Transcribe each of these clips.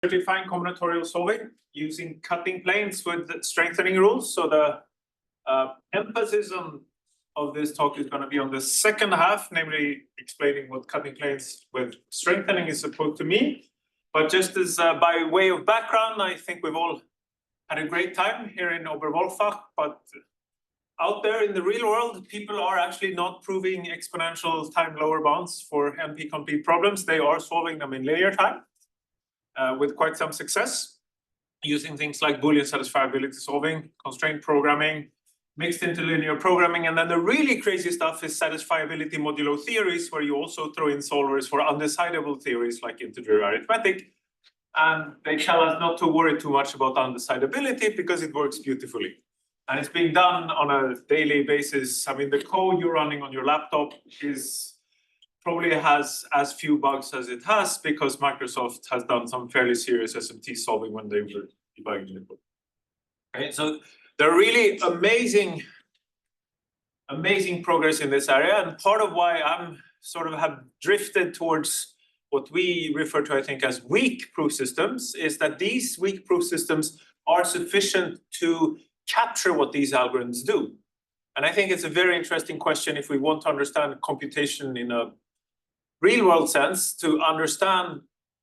Certifying combinatorial solving using cutting planes with strengthening rules. So the emphasis of this talk is going to be on the second half, namely explaining what cutting planes with strengthening is supposed to mean. But just as by way of background, I think we've all had a great time here in Oberwolfach, but out there in the real world, people are actually not proving exponential time lower bounds for NP-complete problems. They are solving them in linear time with quite some success, using things like Boolean satisfiability solving, constraint programming, mixed into linear programming. And then the really crazy stuff is satisfiability modulo theories, where you also throw in solvers for undecidable theories like integer arithmetic. And they tell us not to worry too much about undecidability because it works beautifully. And it's being done on a daily basis. I mean, the code you're running on your laptop probably has as few bugs as it has because Microsoft has done some fairly serious SMT solving when they were debugging the code. Okay, so there are really amazing progress in this area. And part of why I'm sort of have drifted towards what we refer to, I think, as weak proof systems is that these weak proof systems are sufficient to capture what these algorithms do. And I think it's a very interesting question if we want to understand computation in a real world sense, to understand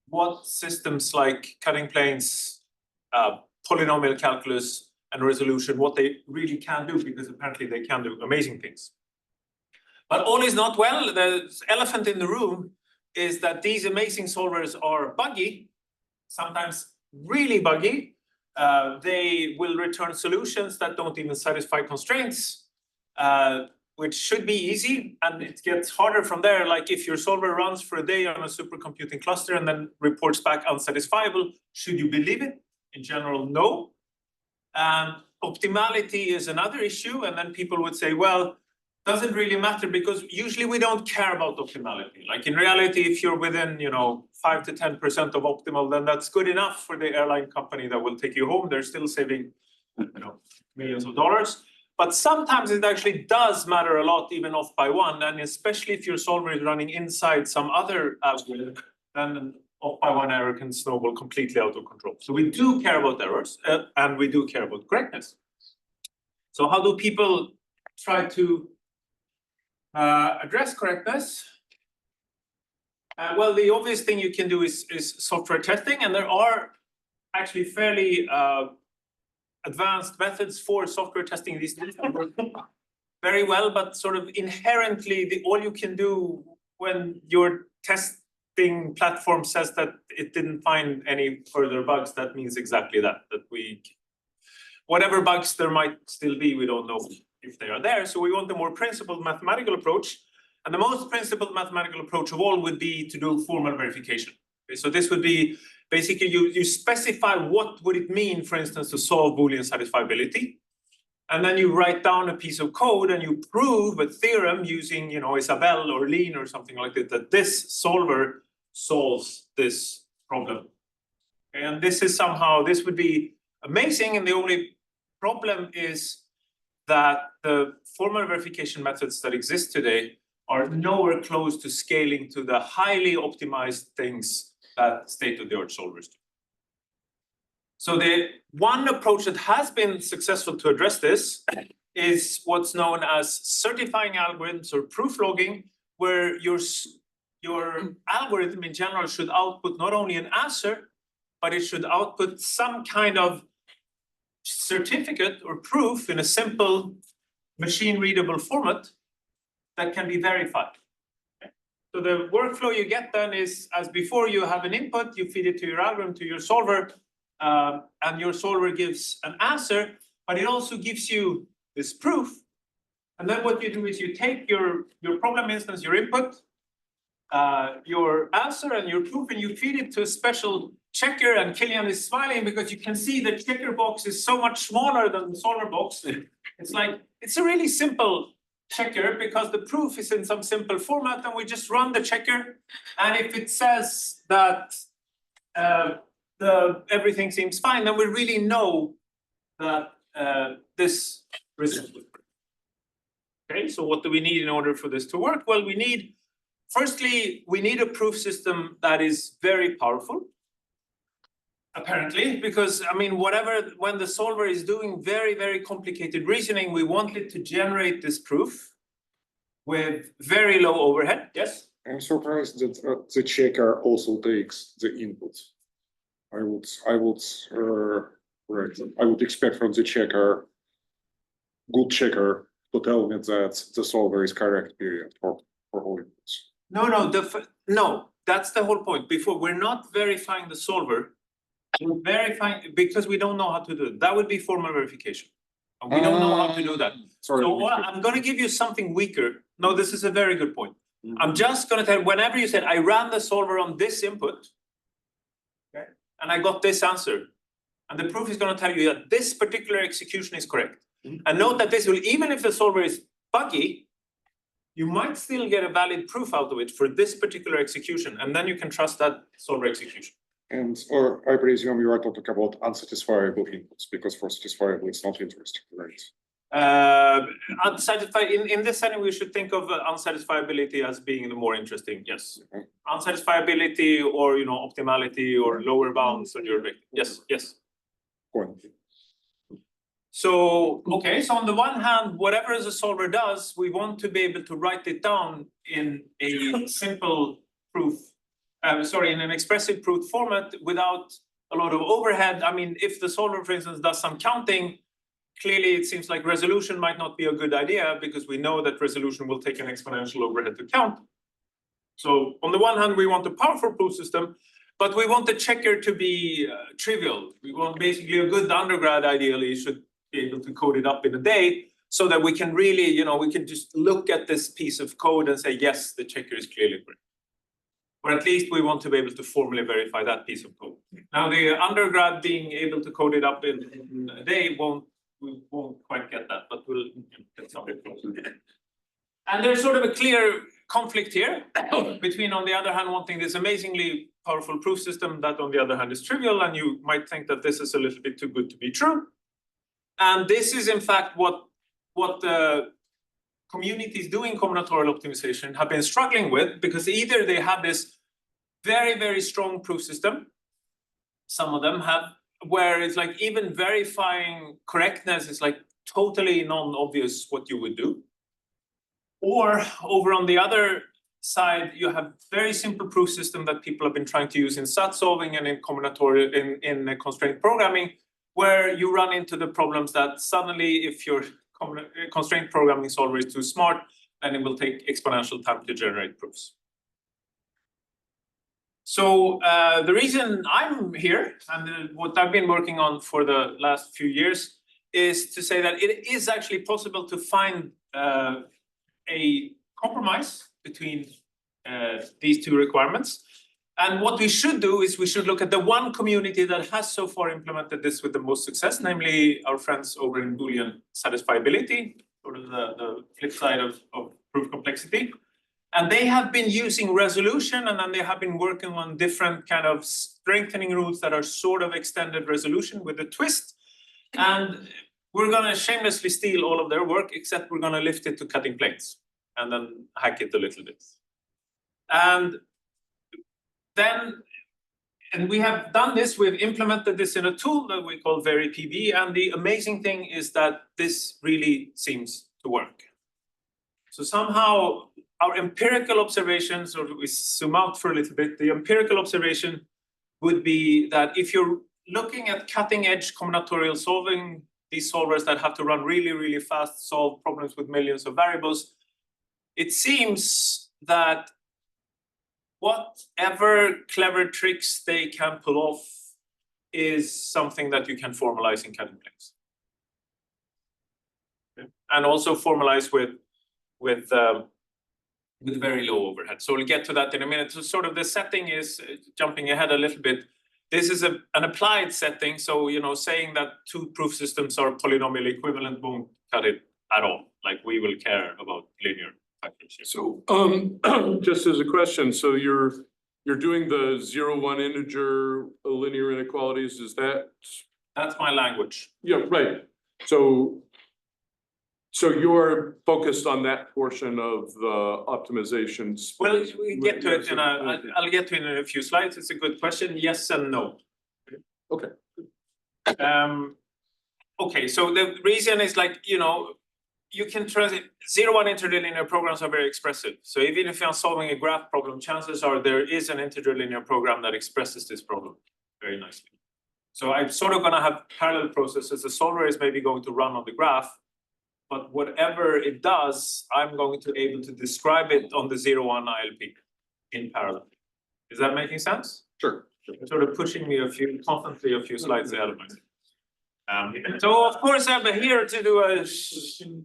what systems like cutting planes, polynomial calculus, and resolution, what they really can do, because apparently they can do amazing things. But all is not well. The elephant in the room is that these amazing solvers are buggy, sometimes really buggy. They will return solutions that don't even satisfy constraints, which should be easy, and it gets harder from there. Like if your solver runs for a day on a supercomputing cluster and then reports back unsatisfiable, should you believe it? In general, no. Optimality is another issue, and then people would say, well, doesn't really matter because usually we don't care about optimality. Like in reality, if you're within 5 to 10% of optimal, then that's good enough for the airline company that will take you home. They're still saving millions of dollars. But sometimes it actually does matter a lot, even off by one, and especially if your solver is running inside some other algorithm, then an off by one error can snowball completely out of control. So we do care about errors, and we do care about correctness. So how do people try to address correctness? Well, the obvious thing you can do is software testing, and there are actually fairly advanced methods for software testing these days that work very well, but sort of inherently, all you can do when your testing platform says that it didn't find any further bugs, that means exactly that whatever bugs there might still be, we don't know if they are there. So we want a more principled mathematical approach. And the most principled mathematical approach of all would be to do formal verification. Okay, so this would be basically you specify what would it mean, for instance, to solve Boolean satisfiability. And then you write down a piece of code and you prove a theorem using, Isabelle or Lean or something like that this solver solves this problem. Okay, and this would be amazing. And the only problem is that the formal verification methods that exist today are nowhere close to scaling to the highly optimized things that state-of-the-art solvers do. So the one approach that has been successful to address this is what's known as certifying algorithms or proof logging, where your algorithm in general should output not only an answer, but it should output some kind of certificate or proof in a simple machine-readable format that can be verified. So the workflow you get then is, as before, you have an input, you feed it to your algorithm, to your solver, and your solver gives an answer, but it also gives you this proof. And then what you do is you take your problem instance, your input, your answer and your proof, and you feed it to a special checker. And Killian is smiling because you can see the checker box is so much smaller than the solver box. It's a really simple checker because the proof is in some simple format, and we just run the checker. And if it says that everything seems fine, then we really know that this result will work. Okay, so what do we need in order for this to work? Well, firstly, we need a proof system that is very powerful. Apparently, because I mean, when the solver is doing very, very complicated reasoning, we want it to generate this proof with very low overhead. Yes? I'm surprised that the checker also takes the input. I would expect from the checker, good checker, to tell me that the solver is correct, period, for all inputs. No, that's the whole point. Before, we're not verifying the solver. We're verifying because we don't know how to do it. That would be formal verification. And we don't know how to do that. Sorry, so I'm going to give you something weaker. No, this is a very good point. I'm just going to tell you, whenever you said, I ran the solver on this input, okay, and I got this answer, and the proof is going to tell you that this particular execution is correct. And note that this will, even if the solver is buggy, you might still get a valid proof out of it for this particular execution, and then you can trust that solver execution. And I presume you are talking about unsatisfiable inputs, because for satisfiable it's not interesting, right? Unsatisfied in this setting, we should think of unsatisfiability as being the more interesting. Yes, unsatisfiability or optimality or lower bounds on your victim. Yes. Point. So okay, so on the one hand, whatever the solver does, we want to be able to write it down in a simple proof. In an expressive proof format without a lot of overhead. I mean, if the solver, for instance, does some counting, clearly it seems like resolution might not be a good idea because we know that resolution will take an exponential overhead to count. So on the one hand, we want a powerful proof system, but we want the checker to be trivial. We want basically a good undergrad ideally should be able to code it up in a day so that we can really, we can just look at this piece of code and say, yes, the checker is clearly correct. Or at least we want to be able to formally verify that piece of code. Now, the undergrad being able to code it up in a day we won't quite get that, but we'll get something close. And there's sort of a clear conflict here between, on the other hand, wanting this amazingly powerful proof system that, on the other hand, is trivial, and you might think that this is a little bit too good to be true. And this is, in fact, what the communities doing combinatorial optimization have been struggling with, because either they have this very, very strong proof system, some of them have, where it's like even verifying correctness is like totally non-obvious what you would do. Or over on the other side, you have very simple proof system that people have been trying to use in SAT solving and in combinatorial, in constraint programming, where you run into the problems that suddenly if your constraint programming solver is too smart, then it will take exponential time to generate proofs. So the reason I'm here and what I've been working on for the last few years is to say that it is actually possible to find a compromise between these two requirements. And what we should do is we should look at the one community that has so far implemented this with the most success, namely our friends over in Boolean satisfiability, sort of the flip side of proof complexity. And they have been using resolution, and then they have been working on different kind of strengthening rules that are sort of extended resolution with a twist. And we're going to shamelessly steal all of their work, except we're going to lift it to cutting planes and then hack it a little bit. And we have done this, we've implemented this in a tool that we call VeriPB, and the amazing thing is that this really seems to work. So somehow our empirical observations, or we zoom out for a little bit, the empirical observation would be that if you're looking at cutting edge combinatorial solving, these solvers that have to run really, really fast, solve problems with millions of variables, it seems that whatever clever tricks they can pull off is something that you can formalize in cutting planes. Okay. And also formalize with very low overhead. So we'll get to that in a minute. So sort of the setting is, jumping ahead a little bit, this is an applied setting. So, saying that two proof systems are polynomially equivalent won't cut it at all. Like we will care about linear factors here. So just as a question, so you're doing the 0-1 integer linear inequalities, is that? That's my language. Yeah, right. So you're focused on that portion of the optimization. Well, we get to it I'll get to it in a few slides. It's a good question. Yes and no. Okay. Okay, so the reason is like, you know, you can translate 0-1 interlinear programs are very expressive. So even if you're solving a graph problem, chances are there is an interlinear program that expresses this problem very nicely. So I'm sort of gonna have parallel processes. The solver is maybe going to run on the graph, but whatever it does, I'm going to be able to describe it on the 0-1 ILP in parallel. Is that making sense? Sure. You're sort of pushing me constantly a few slides ahead of myself. So of course I'm here to do a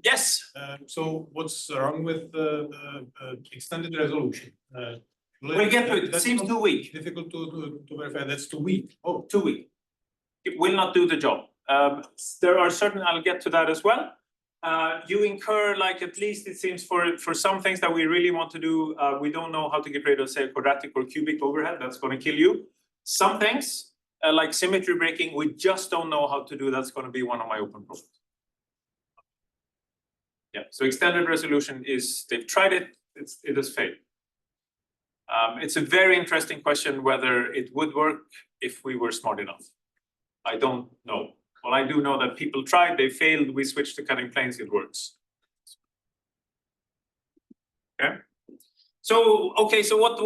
yes. So what's wrong with the extended resolution? We'll get to it. It That's seems not too weak. Difficult to verify. That's too weak. Oh, Too weak. It will not do the job. There are certain, I'll get to that as well. You incur, like, at least it seems for some things that we really want to do, we don't know how to get rid of, say, quadratic or cubic overhead. That's going to kill you. Some things, like symmetry breaking, we just don't know how to do. That's going to be one of my open problems. Yeah, so extended resolution is, they've tried it, it has failed. It's a very interesting question whether it would work if we were smart enough. I don't know. Well, I do know that people tried, they failed, we switched to cutting planes, it works. Okay. So, okay, so what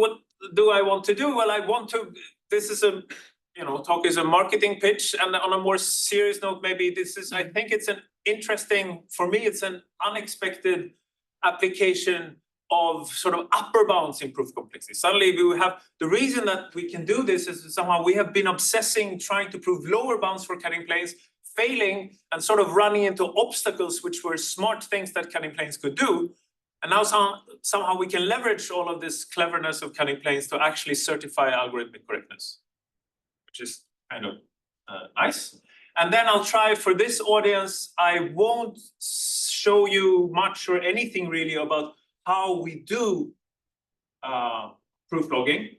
do I want to do? Well, I want to, this is a, talk is a marketing pitch, and on a more serious note, maybe this is, I think it's an interesting, for me, it's an unexpected application of sort of upper bounds in proof complexity. Suddenly we have, the reason that we can do this is somehow we have been obsessing trying to prove lower bounds for cutting planes, failing and sort of running into obstacles which were smart things that cutting planes could do. And now somehow we can leverage all of this cleverness of cutting planes to actually certify algorithmic correctness, which is kind of nice. And then I'll try for this audience, I won't show you much or anything really about how we do proof logging,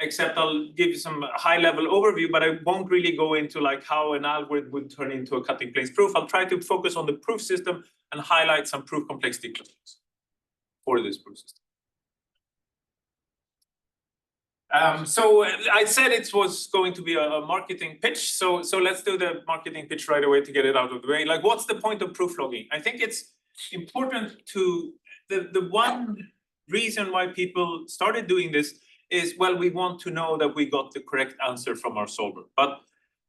except I'll give you some high-level overview, but I won't really go into like how an algorithm would turn into a cutting planes proof. I'll try to focus on the proof system and highlight some proof complexity clusters for this proof system. So I said it was going to be a marketing pitch. So let's do the marketing pitch right away to get it out of the way. Like, what's the point of proof logging? I think it's important to, the one reason why people started doing this is, well, we want to know that we got the correct answer from our solver. But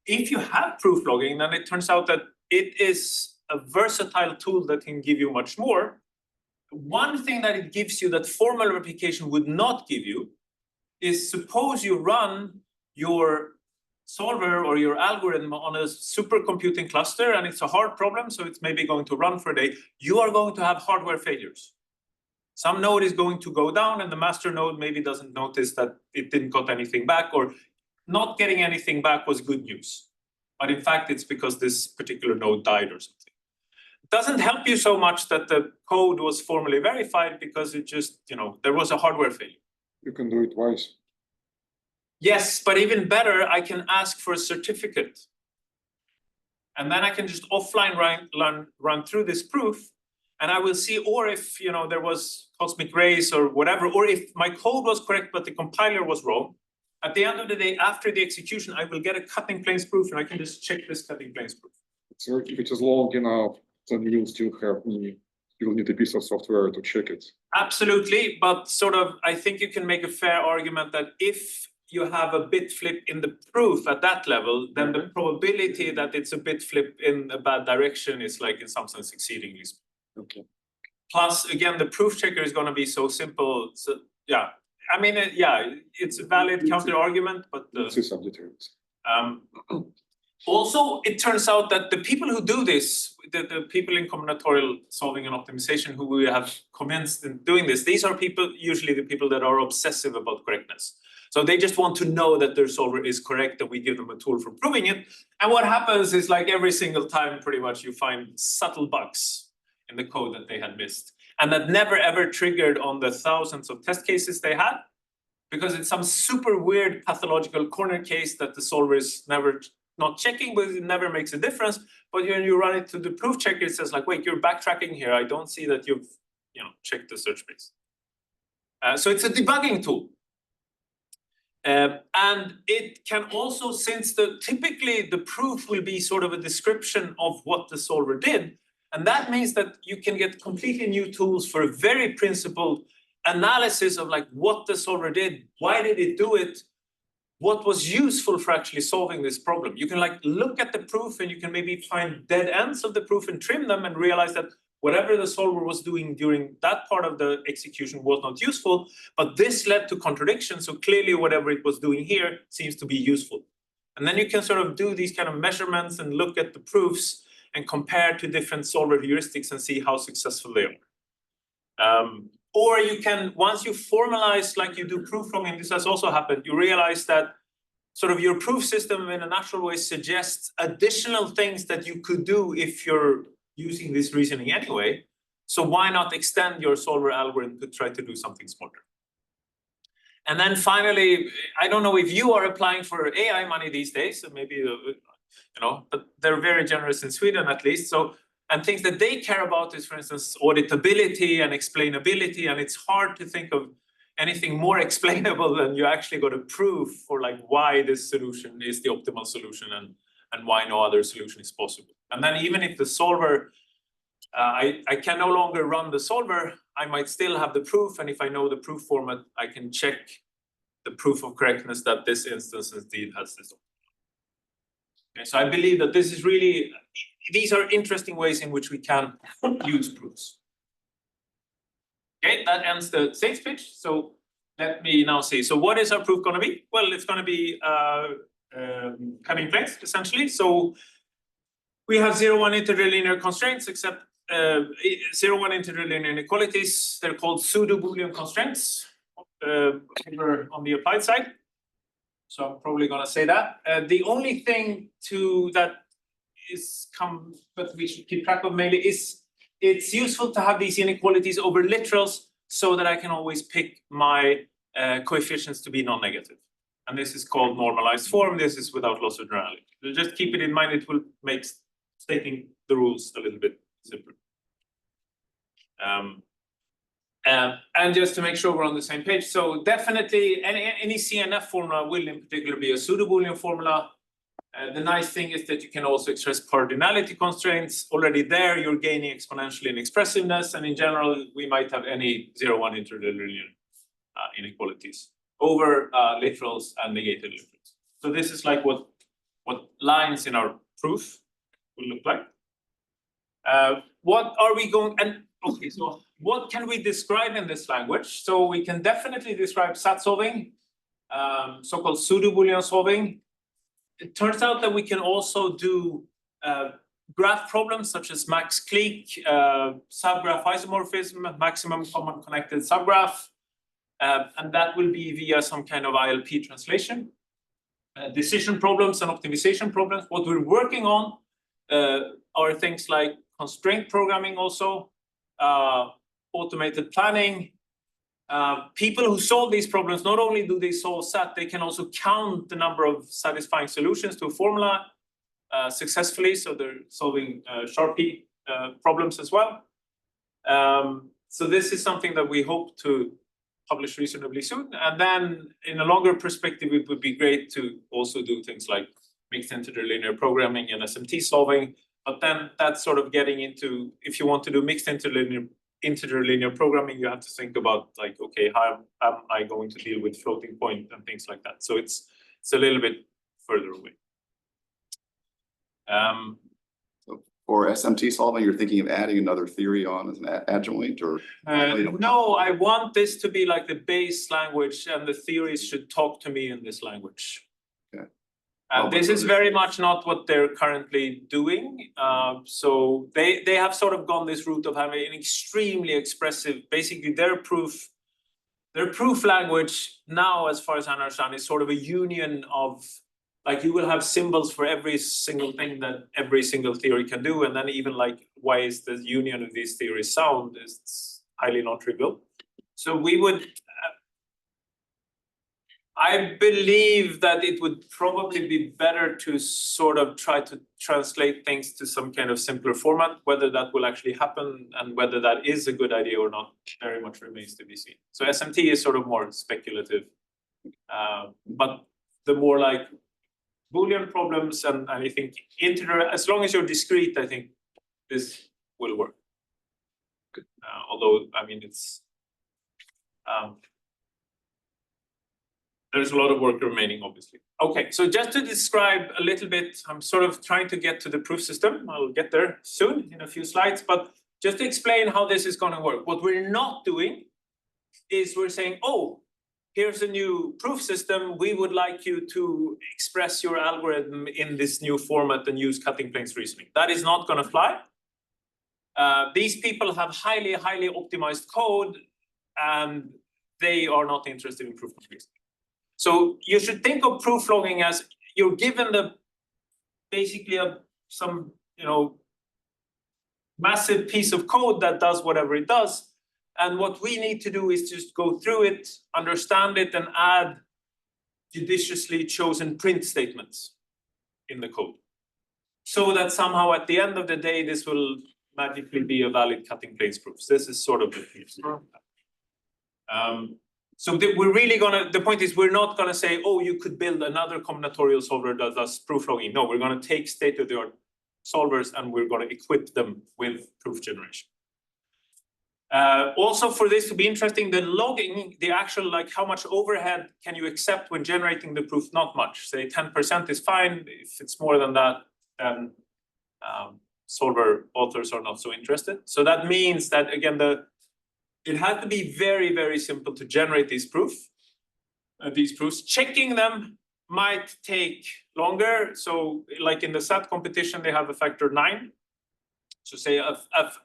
if you have proof logging, then it turns out that it is a versatile tool that can give you much more. One thing that it gives you that formal verification would not give you is, suppose you run your solver or your algorithm on a supercomputing cluster and it's a hard problem, so it's maybe going to run for a day, you are going to have hardware failures. Some node is going to go down and the master node maybe doesn't notice that it didn't got anything back, or not getting anything back was good news. But in fact, it's because this particular node died or something. It doesn't help you so much that the code was formally verified, because it just, there was a hardware failure. You can do it twice. Yes, but even better, I can ask for a certificate. And then I can just offline run through this proof, and I will see, or if there was cosmic rays or whatever, or if my code was correct but the compiler was wrong. At the end of the day, after the execution, I will get a cutting planes proof, and I can just check this cutting planes proof. So if it is long enough, then you will still you'll need a piece of software to check it. Absolutely, but sort of, I think you can make a fair argument that if you have a bit flip in the proof at that level, then the probability that it's a bit flip in a bad direction is, like, in some sense exceedingly small. Okay. Plus, again, the proof checker is going to be so simple. So, yeah, I mean, it's a valid counter argument, but See some details. Also, it turns out that the people who do this, the people in combinatorial solving and optimization who we have convinced in doing this, these are people, usually the people that are obsessive about correctness. So they just want to know that their solver is correct, and we give them a tool for proving it. And what happens is, like, every single time, pretty much, you find subtle bugs in the code that they had missed. And that never ever triggered on the thousands of test cases they had, because it's some super weird pathological corner case that the solver is never not checking, but it never makes a difference. But when you run it to the proof checker, it says, like, wait, you're backtracking here. I don't see that you've checked the search space. So it's a debugging tool. And it can also, since typically the proof will be sort of a description of what the solver did, and that means that you can get completely new tools for a very principled analysis of like what the solver did, why did it do it, what was useful for actually solving this problem. You can like look at the proof and you can maybe find dead ends of the proof and trim them and realize that whatever the solver was doing during that part of the execution was not useful, but this led to contradiction. So clearly whatever it was doing here seems to be useful. And then you can sort of do these kind of measurements and look at the proofs and compare to different solver heuristics and see how successful they are. Or you can, once you formalize, like you do proof logging, this has also happened, you realize that sort of your proof system in a natural way suggests additional things that you could do if you're using this reasoning anyway. So why not extend your solver algorithm to try to do something smarter? And then finally, I don't know if you are applying for AI money these days, so maybe, but they're very generous in Sweden at least. So, and things that they care about is, for instance, auditability and explainability. And it's hard to think of anything more explainable than you actually got to prove for like why this solution is the optimal solution and why no other solution is possible. And then even if the solver, I can no longer run the solver, I might still have the proof. And if I know the proof format, I can check the proof of correctness that this instance indeed has this. Okay, so I believe that this is really, these are interesting ways in which we can use proofs. Okay, that ends the sales pitch. So let me now see. So what is our proof going to be? Well, it's going to be cutting place, essentially. So we have 0-1 integer linear constraints, except 0-1 integer linear inequalities. They're called pseudo-Boolean constraints over on the applied side. So I'm probably going to say that. The only thing that but we should keep track of mainly is it's useful to have these inequalities over literals so that I can always pick my coefficients to be non-negative. And this is called normalized form. This is without loss of generality. So just keep it in mind. It will make stating the rules a little bit simpler. And just to make sure we're on the same page, so definitely any CNF formula will in particular be a pseudo-Boolean formula. The nice thing is that you can also express cardinality constraints. Already there, you're gaining exponentially in expressiveness, and in general, we might have any 0-1 integer linear inequalities over literals and negated literals. So this is like what lines in our proof will look like. What are we going and okay? So what can we describe in this language? So we can definitely describe SAT solving, so-called pseudo-Boolean solving. It turns out that we can also do graph problems such as max-clique, subgraph isomorphism, maximum common connected subgraph, and that will be via some kind of ILP translation. Decision problems and optimization problems. What we're working on are things like constraint programming also, automated planning. People who solve these problems, not only do they solve SAT, they can also count the number of satisfying solutions to a formula successfully. So they're solving Sharpie problems as well. So this is something that we hope to publish reasonably soon. And then in a longer perspective, it would be great to also do things like mixed integer linear programming and SMT solving. But then that's sort of getting into, if you want to do mixed integer linear programming, you have to think about like, okay, how am I going to deal with floating point and things like that. So it's a little bit further away. So for SMT solving, you're thinking of adding another theory on as an adjoint, or? No, I want this to be like the base language, and the theories should talk to me in this language. Okay. This is very much not what they're currently doing. So they have sort of gone this route of having an extremely expressive, basically their proof language now, as far as I understand, is sort of a union of, like, you will have symbols for every single thing that every single theory can do. And then even like, why is the union of these theories sound is highly non-trivial. So we would, I believe that it would probably be better to sort of try to translate things to some kind of simpler format. Whether that will actually happen and whether that is a good idea or not very much remains to be seen. So SMT is sort of more speculative But the more like Boolean problems and I think integer, as long as you're discrete, I think this will work. Although, I mean, it's there's a lot of work remaining, obviously. Okay, so just to describe a little bit, I'm sort of trying to get to the proof system. I'll get there soon in a few slides, but just to explain how this is going to work. What we're not doing is we're saying, oh, here's a new proof system. We would like you to express your algorithm in this new format and use cutting planes reasoning. That is not going to fly. These people have highly optimized code, and they are not interested in proof reasoning. So you should think of proof logging as you're given the basically some massive piece of code that does whatever it does. And what we need to do is just go through it, understand it, and add judiciously chosen print statements in the code. So that somehow at the end of the day, this will magically be a valid cutting planes proof. This is sort of the piece. So we're really the point is we're not gonna say, oh, you could build another combinatorial solver that does proof logging. No, we're gonna take state-of-the-art solvers and we're gonna equip them with proof generation. Also for this to be interesting, the logging, the actual like how much overhead can you accept when generating the proof? Not much. Say 10% is fine. If it's more than that, then solver authors are not so interested. So that means that again, it has to be very simple to generate these proofs. Checking them might take longer. So like in the SAT competition, they have a factor 9. So say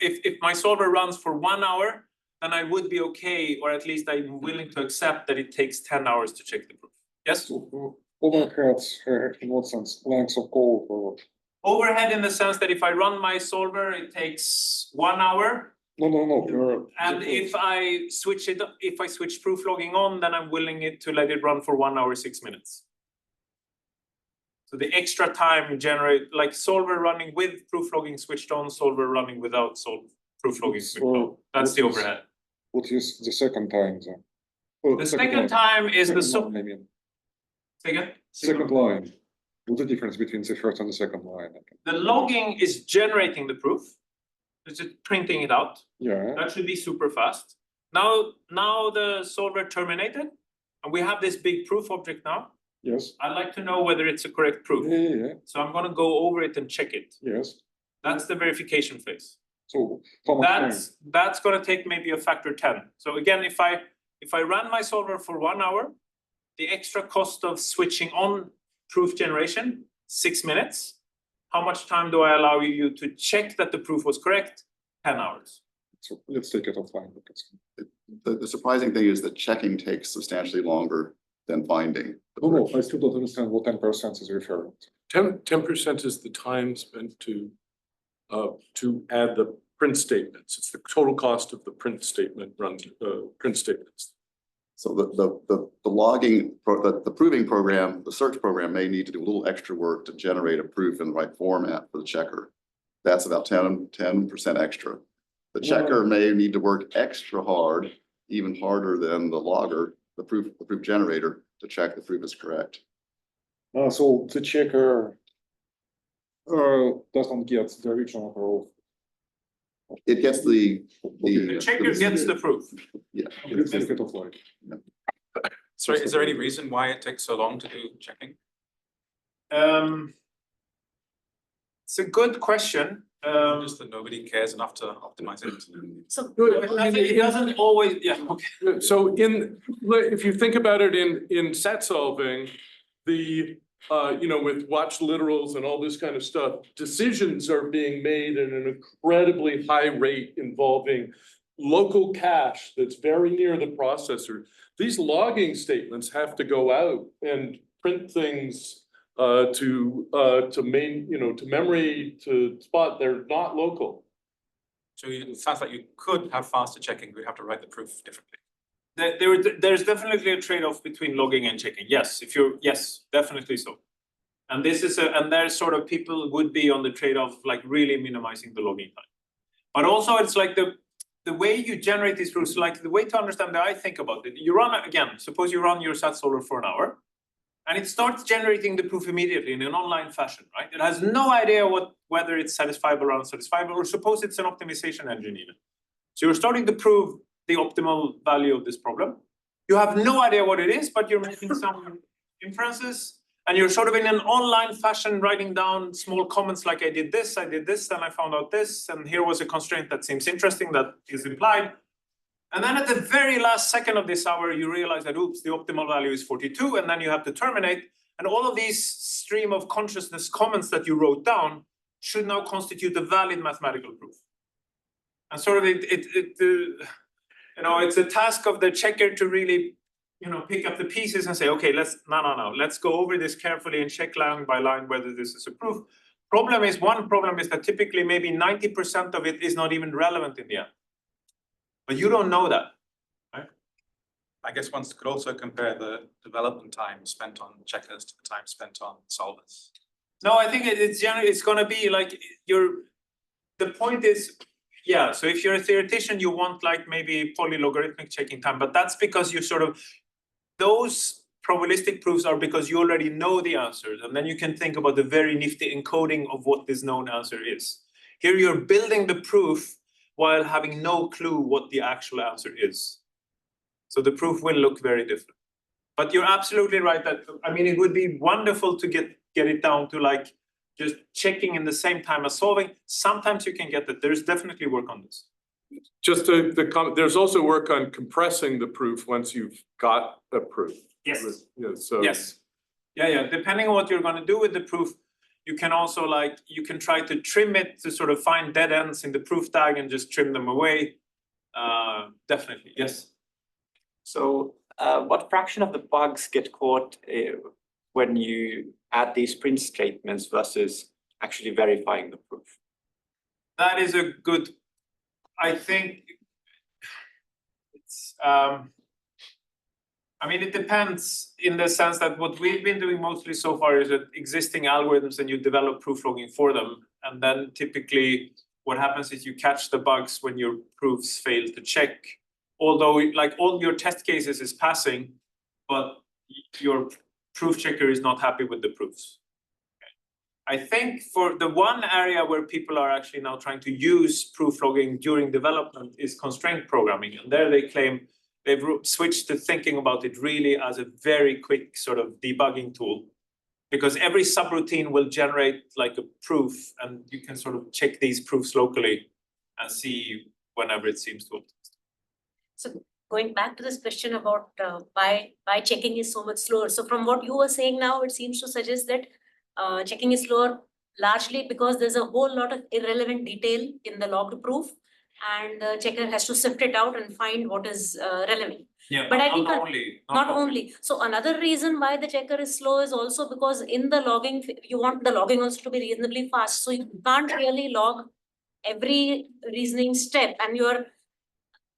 if my solver runs for 1 hour, then I would be okay, or at least I'm willing to accept that it takes 10 hours to check the proof. Yes? So overhead, in what sense? Length of code or? Overhead in the sense that if I run my solver, it takes 1 hour. No. And if I switch proof logging on, then I'm willing to let it run for 1 hour, 6 minutes. So the extra time generate like solver running with proof logging switched on, solver running without proof logging switched on. That's the overhead. What is the second time then? Oh, The second time is the line, I mean. Second? Second line. What's the difference between the first and the second line? The logging is generating the proof. It's just printing it out. Yeah. That should be super fast. Now the solver terminated, and we have this big proof object now. Yes. I'd like to know whether it's a correct proof. Yeah. So I'm going to go over it and check it. Yes. That's the verification phase. So how much time? That's going to take maybe a factor 10. So again, if I run my solver for 1 hour, the extra cost of switching on proof generation, 6 minutes. How much time do I allow you to check that the proof was correct? 10 hours. So let's take it offline. The surprising thing is that checking takes substantially longer than finding. No, I still don't understand what 10% is referring to. 10% is the time spent to add the print statements. It's the total cost of the print statement print statements. So the logging, the proving program, the search program may need to do a little extra work to generate a proof in the right format for the checker. That's about 10% extra. The checker may need to work extra hard, even harder than the logger, the proof generator, to check the proof is correct. So the checker doesn't get the original proof. It gets The checker gets the proof. Yeah. Let's take it offline. Sorry, is there any reason why it takes so long to do checking? It's a good question. Just that nobody cares enough to optimize it. So it doesn't always. Yeah. Okay. So if you think about it in SAT solving, with watch literals and all this kind of stuff, decisions are being made at an incredibly high rate involving local cache that's very near the processor. These logging statements have to go out and print things to memory, to spot. They're not local. So it sounds like you could have faster checking, but you'd have to write the proof differently. There's definitely a trade-off between logging and checking. Yes, definitely so. And there's sort of people would be on the trade-off like really minimizing the logging time. But also it's like the way you generate these proofs, like the way to understand that I think about it, you run, again, suppose you run your SAT solver for an hour, and it starts generating the proof immediately in an online fashion, right? It has no idea whether it's satisfiable or unsatisfiable, or suppose it's an optimization engine even. So you're starting to prove the optimal value of this problem. You have no idea what it is, but you're making some inferences, and you're sort of in an online fashion writing down small comments like I did this, then I found out this, and here was a constraint that seems interesting that is implied. And then at the very last second of this hour, you realize that, oops, the optimal value is 42, and then you have to terminate. And all of these stream of consciousness comments that you wrote down should now constitute a valid mathematical proof. And sort of it's a task of the checker to really, pick up the pieces and say, okay, let's go over this carefully and check line by line whether this is a proof. One problem is that typically maybe 90% of it is not even relevant in the end. But you don't know that, right? I guess one could also compare the development time spent on checkers to the time spent on solvers. No, I think it's generally, it's gonna be like the point is, yeah, so if you're a theoretician, you want like maybe polylogarithmic checking time, but that's because you those probabilistic proofs are because you already know the answers, and then you can think about the very nifty encoding of what this known answer is. Here you're building the proof while having no clue what the actual answer is. So the proof will look very different. But you're absolutely right that, it would be wonderful to get it down to like just checking in the same time as solving. Sometimes you can get that. There's definitely work on this. Just there's also work on compressing the proof once you've got a proof. Yes. So Yes. Yeah. Depending on what you're going to do with the proof, you can also you can try to trim it to sort of find dead ends in the proof tag and just trim them away. Definitely, yes. So what fraction of the bugs get caught when you add these print statements versus actually verifying the proof? That is a good, I think it's, it depends in the sense that what we've been doing mostly so far is that existing algorithms and you develop proof logging for them. And then typically what happens is you catch the bugs when your proofs fail to check. Although like all your test cases is passing, but your proof checker is not happy with the proofs. I think for the one area where people are actually now trying to use proof logging during development is constraint programming. And there they claim they've switched to thinking about it really as a very quick sort of debugging tool, because every subroutine will generate like a proof, and you can sort of check these proofs locally and see whenever it seems to. So going back to this question about why checking is so much slower. So from what you were saying now, it seems to suggest that checking is slower largely because there's a whole lot of irrelevant detail in the logged proof, and the checker has to sift it out and find what is relevant. Yeah, but I think not only. So another reason why the checker is slow is also because in the logging, you want the logging also to be reasonably fast. So you can't really log every reasoning step, and you're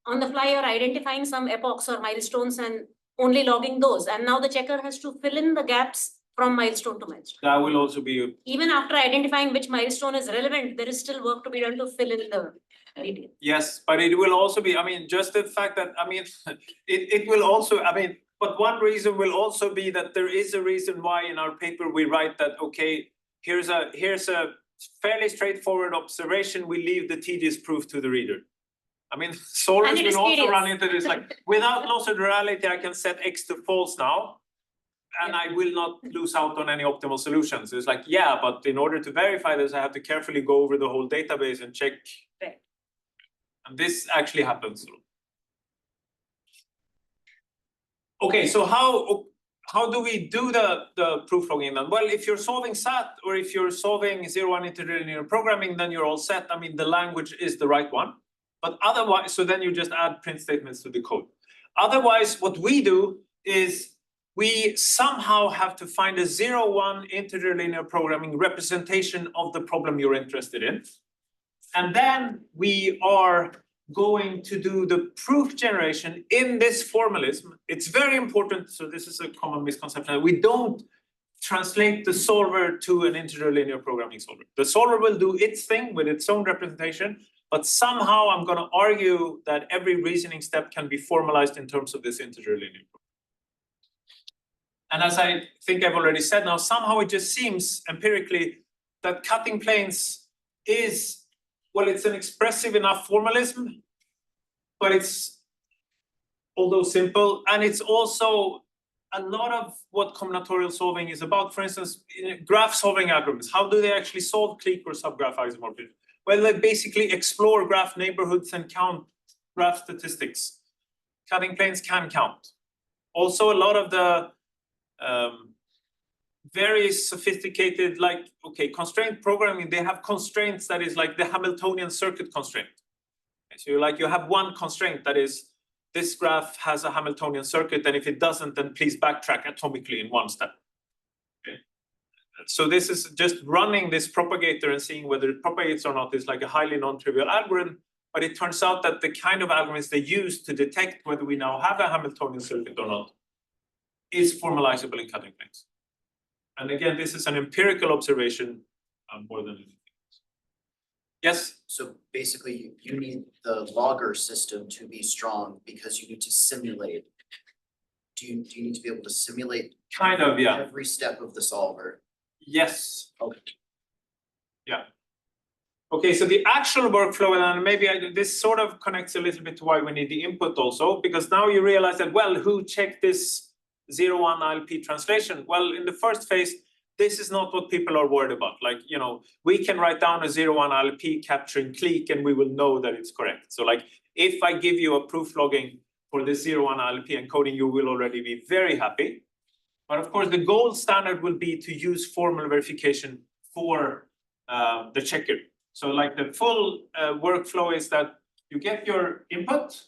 on the fly, you're identifying some epochs or milestones and only logging those. And now the checker has to fill in the gaps from milestone to milestone. That will also be. Even after identifying which milestone is relevant, there is still work to be done to fill in the detail. Yes, but it will also be, just the fact that, it will also, but one reason will also be that there is a reason why in our paper we write that, okay, here's a fairly straightforward observation, we leave the tedious proof to the reader. Solvers will also run into this, like, without loss of reality, I can set X to false now, and I will not lose out on any optimal solutions. It's like, yeah, but in order to verify this, I have to carefully go over the whole database and check. Right. And this actually happens. Okay, so how do we do the proof logging then? Well, if you're solving SAT or if you're solving 0-1 interlinear programming, then you're all set. The language is the right one. But otherwise, so then you just add print statements to the code. Otherwise, what we do is we somehow have to find a 0-1 interlinear programming representation of the problem you're interested in. And then we are going to do the proof generation in this formalism. It's very important. So this is a common misconception. We don't translate the solver to an interlinear programming solver. The solver will do its thing with its own representation. But somehow I'm going to argue that every reasoning step can be formalized in terms of this integer linear proof. And as I think I've already said now, somehow it just seems empirically that cutting planes is, well, it's an expressive enough formalism, but it's, although simple, and it's also a lot of what combinatorial solving is about. For instance, graph solving algorithms, how do they actually solve clique or subgraph isomorphism? Well, they basically explore graph neighborhoods and count graph statistics. Cutting planes can count. Also, a lot of the very sophisticated, like, okay, constraint programming, they have constraints that is like the Hamiltonian circuit constraint. So you have one constraint that is, this graph has a Hamiltonian circuit, and if it doesn't, then please backtrack atomically in one step. Okay. So this is just running this propagator and seeing whether it propagates or not is like a highly non-trivial algorithm. But it turns out that the kind of algorithms they use to detect whether we now have a Hamiltonian circuit or not is formalizable in cutting planes. And again, this is an empirical observation more than anything else. Yes? So basically, you need the logger system to be strong because you need to simulate. Do you need to be able to simulate? Kind of, yeah. Every step of the solver? Yes. Okay. Yeah. Okay, so the actual workflow, and maybe this sort of connects a little bit to why we need the input also, because now you realize that, well, who checked this 0-1 ILP translation? Well, in the first phase, this is not what people are worried about. Like, you know, we can write down a 0-1 ILP capturing clique and we will know that it's correct. So like, if I give you a proof logging for this 0-1 ILP encoding, you will already be very happy. But of course, the gold standard will be to use formal verification for the checker. So like the full workflow is that you get your input,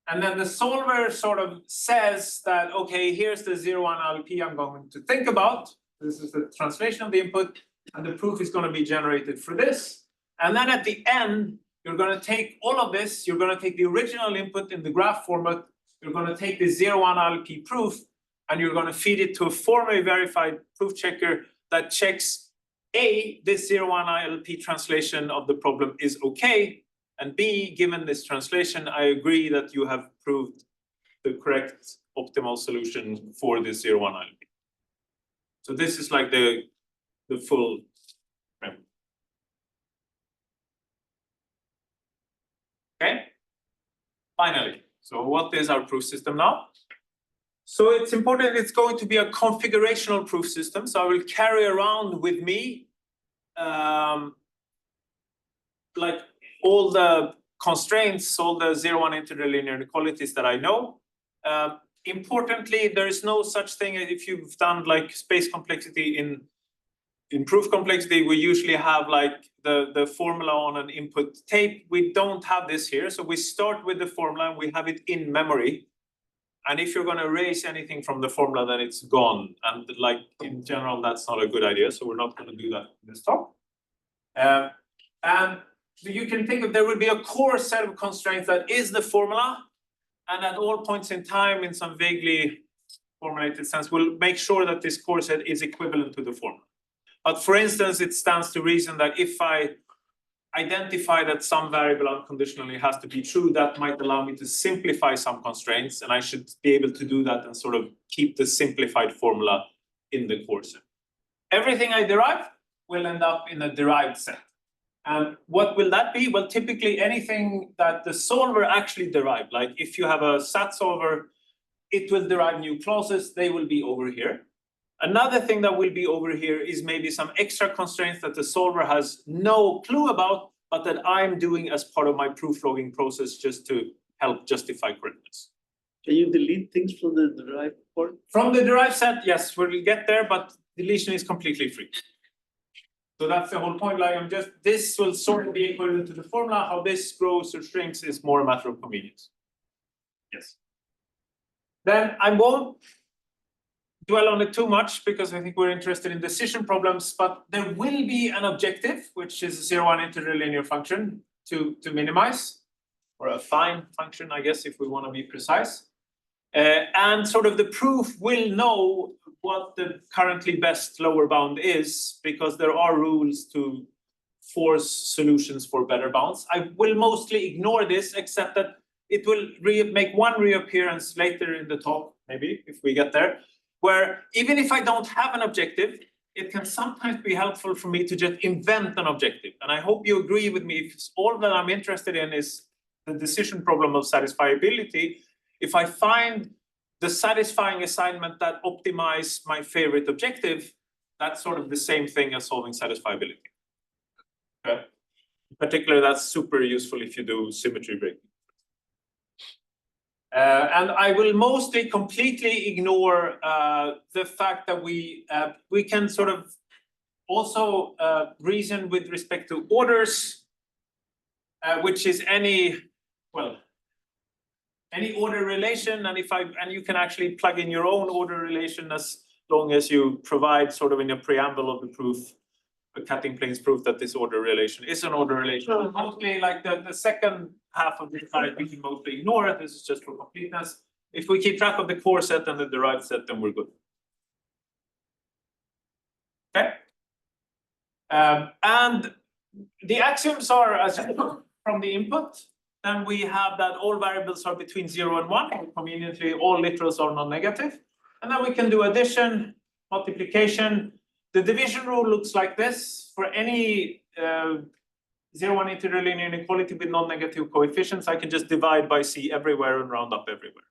and then the solver sort of says that, okay, here's the 0-1 ILP I'm going to think about. This is the translation of the input, and the proof is going to be generated for this. And then at the end, you're going to take all of this, you're going to take the original input in the graph format, you're going to take the 0-1 ILP proof, and you're going to feed it to a formally verified proof checker that checks A, this 0-1 ILP translation of the problem is okay, and B, given this translation, I agree that you have proved the correct optimal solution for this 0-1 ILP. So this is like the full framework. Okay, finally, so what is our proof system now? So it's important, it's going to be a configurational proof system. So I will carry around with me like all the constraints, all the 0-1 integer linear inequalities that I know. Importantly, there is no such thing as if you've done like space complexity in proof complexity, we usually have like the formula on an input tape. We don't have this here. So we start with the formula and we have it in memory. And if you're going to erase anything from the formula, then it's gone. And like in general, that's not a good idea. So we're not going to do that in this talk. And so you can think of there will be a core set of constraints that is the formula. And at all points in time, in some vaguely formulated sense, we'll make sure that this core set is equivalent to the formula. But for instance, it stands to reason that if I identify that some variable unconditionally has to be true, that might allow me to simplify some constraints, and I should be able to do that and sort of keep the simplified formula in the core set. Everything I derive will end up in a derived set. And what will that be? Well, typically anything that the solver actually derived, like if you have a SAT solver, it will derive new clauses, they will be over here. Another thing that will be over here is maybe some extra constraints that the solver has no clue about, but that I'm doing as part of my proof logging process just to help justify correctness. Can you delete things from the derived part? From the derived set, yes, we'll get there, but deletion is completely free. So that's the whole point. Like this will sort of be equivalent to the formula. How this grows or shrinks is more a matter of convenience. Yes. Then I won't dwell on it too much because I think we're interested in decision problems, but there will be an objective, which is a 0-1 integer linear function to minimize, or a fine function, I guess, if we want to be precise. And sort of the proof will know what the currently best lower bound is, because there are rules to force solutions for better bounds. I will mostly ignore this, except that it will make one reappearance later in the talk, maybe, if we get there, where even if I don't have an objective, it can sometimes be helpful for me to just invent an objective. And I hope you agree with me, if all that I'm interested in is the decision problem of satisfiability, if I find the satisfying assignment that optimize my favorite objective, that's sort of the same thing as solving satisfiability. Okay? In particular, that's super useful if you do symmetry breaking. And I will mostly completely ignore the fact that we can sort of also reason with respect to orders, which is any order relation, and you can actually plug in your own order relation as long as you provide sort of in a preamble of the proof, a cutting planes proof that this order relation is an order relation. Sure. Mostly like the second half of this slide, we can mostly ignore it. This is just for completeness. If we keep track of the core set and the derived set, then we're good. Okay. And the axioms are as from the input. Then we have that all variables are between 0 and 1. Conveniently, all literals are non-negative. And then we can do addition, multiplication. The division rule looks like this. For any 0-1 integral linear inequality with non-negative coefficients, I can just divide by C everywhere and round up everywhere.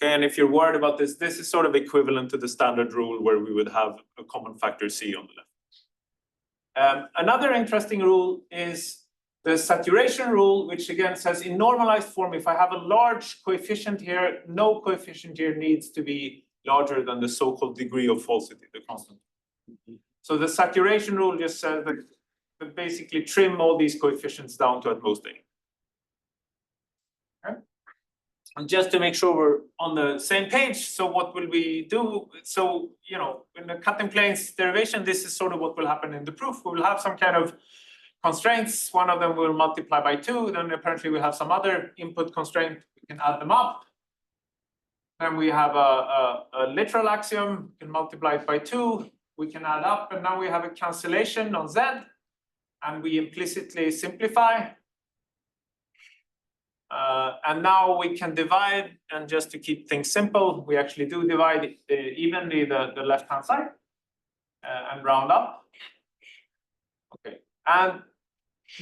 Okay, and if you're worried about this, this is sort of equivalent to the standard rule where we would have a common factor C on the left. Another interesting rule is the saturation rule, which again says in normalized form, if I have a large coefficient here, no coefficient here needs to be larger than the so-called degree of falsity, the constant. So the saturation rule just says that basically trim all these coefficients down to at most A. Okay. And just to make sure we're on the same page, so what will we do? So, you know, in the cutting planes derivation, this is sort of what will happen in the proof. We will have some kind of constraints. One of them will multiply by 2. Then apparently we have some other input constraint. We can add them up. Then we have a literal axiom. We can multiply it by 2. We can add up. And now we have a cancellation on Z. And we implicitly simplify. And now we can divide. And just to keep things simple, we actually do divide evenly the left-hand side and round up. Okay. And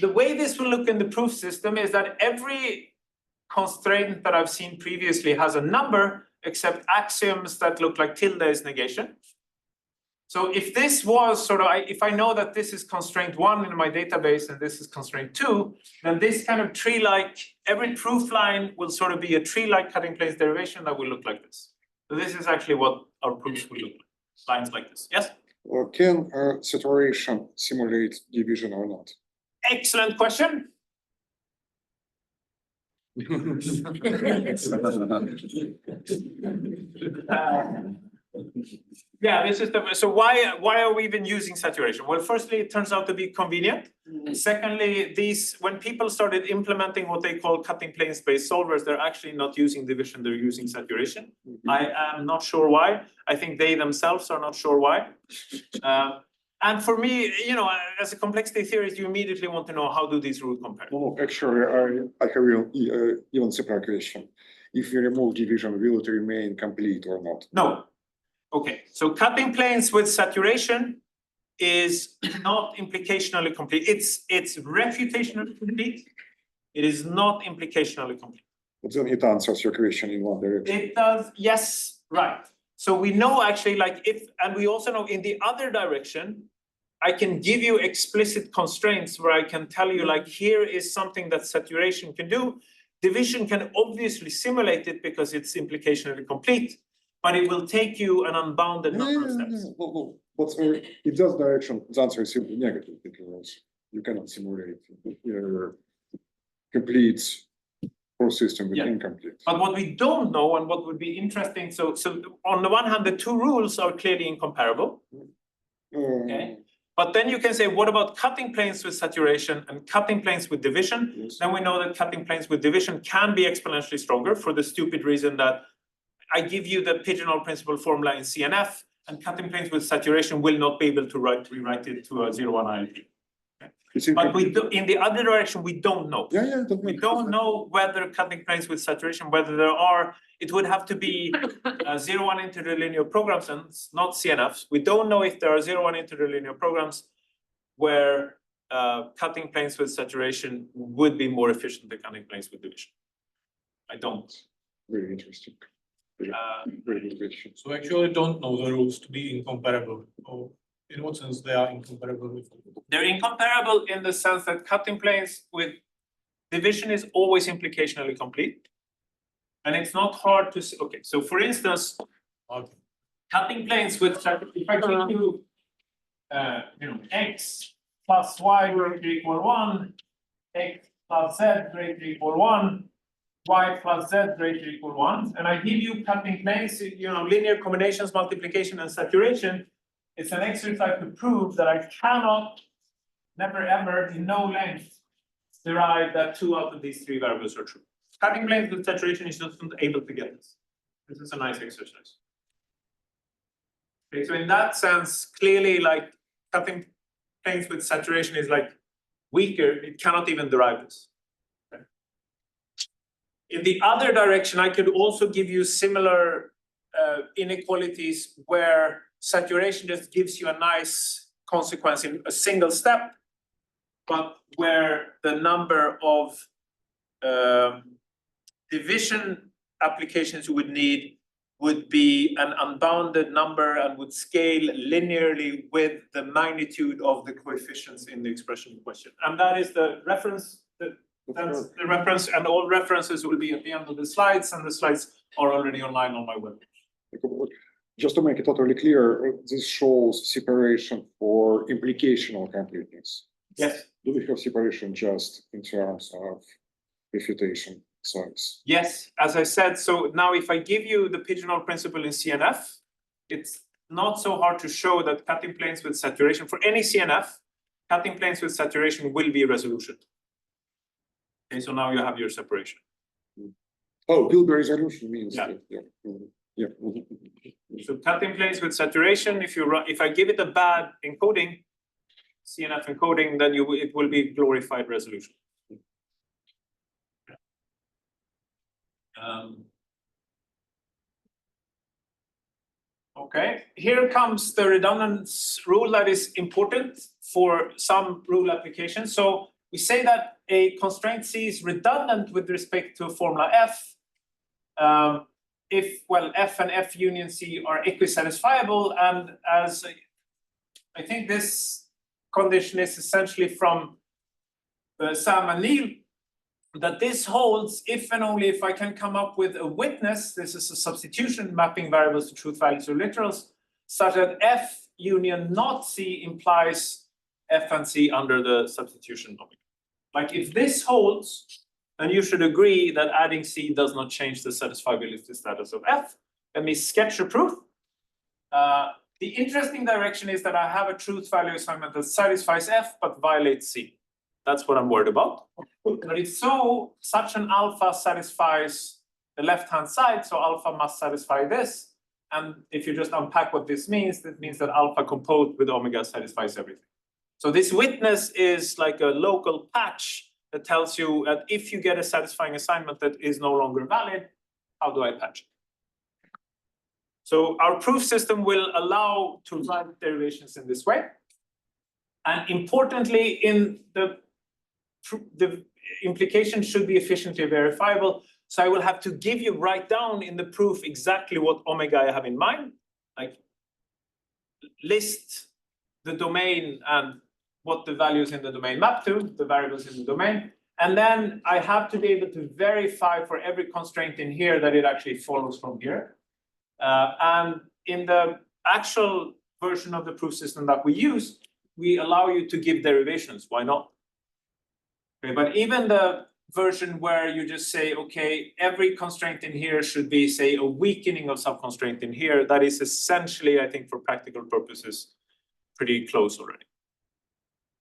the way this will look in the proof system is that every constraint that I've seen previously has a number, except axioms that look like tilde is negation. So if this was sort of, if I know that this is constraint 1 in my database and this is constraint 2, then this kind of tree-like, every proof line will sort of be a tree-like cutting planes derivation that will look like this. So this is actually what our proofs will look like, lines like this. Yes? Can saturation simulate division or not? Excellent question. Yeah, this is so why are we even using saturation? Well, firstly, it turns out to be convenient. Secondly, when people started implementing what they call cutting planes based solvers, they're actually not using division, they're using saturation. I am not sure why. I think they themselves are not sure why. And for me, you know, as a complexity theorist, you immediately want to know how do these rules compare. No, actually, I have an even simpler question. If you remove division, will it remain complete or not? No. Okay, so cutting planes with saturation is not implicationally complete. It's refutationally complete. It is not implicationally complete. But then it answers your question in one direction. It does, yes, right. So we know actually and we also know in the other direction, I can give you explicit constraints where I can tell you like, here is something that saturation can do. Division can obviously simulate it because it's implicationally complete, but it will take you an unbounded number of steps. No. But it does direction, the answer is simply negative because you cannot simulate complete proof system with incomplete. But what we don't know and what would be interesting, so on the one hand, the two rules are clearly incomparable. Okay. But then you can say, what about cutting planes with saturation and cutting planes with division? Yes. Then we know that cutting planes with division can be exponentially stronger for the stupid reason that I give you the pigeonhole principle formula in CNF, and cutting planes with saturation will not be able to rewrite it to a 0-1 ILP. It's in. But we do, in the other direction, we don't know. Yeah, that We makes don't sense. know whether cutting planes with saturation, whether there are, it would have to be 0-1 interlinear programs and not CNFs. We don't know if there are 0-1 interlinear programs where cutting planes with saturation would be more efficient than cutting planes with division. I don't. Very interesting. Very good question. So actually don't know the rules to be incomparable, or in what sense they are incomparable with? They're incomparable in the sense that cutting planes with division is always implicationally complete. And it's not hard to see. Okay, so for instance, Okay. cutting planes with, if I give you, x plus y greater equal 1, x plus z greater equal 1, y plus z greater equal 1, and I give you cutting planes, linear combinations, multiplication, and saturation. It's an exercise to prove that I cannot, never ever, in no length, derive that 2 out of these 3 variables are true. Cutting planes with saturation is just not able to get this. This is a nice exercise. Okay, so in that sense, clearly, like cutting planes with saturation is like weaker. It cannot even derive this. Okay. In the other direction, I could also give you similar inequalities where saturation just gives you a nice consequence in a single step, but where the number of division applications you would need would be an unbounded number and would scale linearly with the magnitude of the coefficients in the expression in question. And that is the reference, that's the reference, and all references will be at the end of the slides, and the slides are already online on my web. Just to make it totally clear, this shows separation for implicational completeness. Yes. Do we have separation just in terms of refutation size? Yes, as I said, so now if I give you the pigeonhole principle in CNF, it's not so hard to show that cutting planes with saturation, for any CNF, cutting planes with saturation will be a resolution. Okay, so now you have your separation. Oh, will be resolution means. Yeah. Yeah. So cutting planes with saturation, if I give it a bad encoding, CNF encoding, then it will be glorified resolution. Okay, here comes the redundance rule that is important for some rule applications. So we say that a constraint C is redundant with respect to a formula F if, well, F and F union C are equisatisfiable, and as I think this condition is essentially from Sam and Neil, that this holds if and only if I can come up with a witness, this is a substitution mapping variables to truth values or literals, such that F union not C implies F and C under the substitution logic. Like if this holds, then you should agree that adding C does not change the satisfiability status of F. Let me sketch a proof. The interesting direction is that I have a truth value assignment that satisfies F but violates C. That's what I'm worried about. But if so, such an alpha satisfies the left-hand side, so alpha must satisfy this. And if you just unpack what this means, that means that alpha composed with omega satisfies everything. So this witness is like a local patch that tells you that if you get a satisfying assignment that is no longer valid, how do I patch it? So our proof system will allow to write derivations in this way. And importantly, in the implication should be efficiently verifiable. So I will have to give you, write down in the proof exactly what omega I have in mind, like list the domain and what the values in the domain map to, the variables in the domain. And then I have to be able to verify for every constraint in here that it actually follows from here. And in the actual version of the proof system that we use, we allow you to give derivations. Why not? Okay, but even the version where you just say, okay, every constraint in here should be, say, a weakening of some constraint in here, that is essentially, I think, for practical purposes, pretty close already.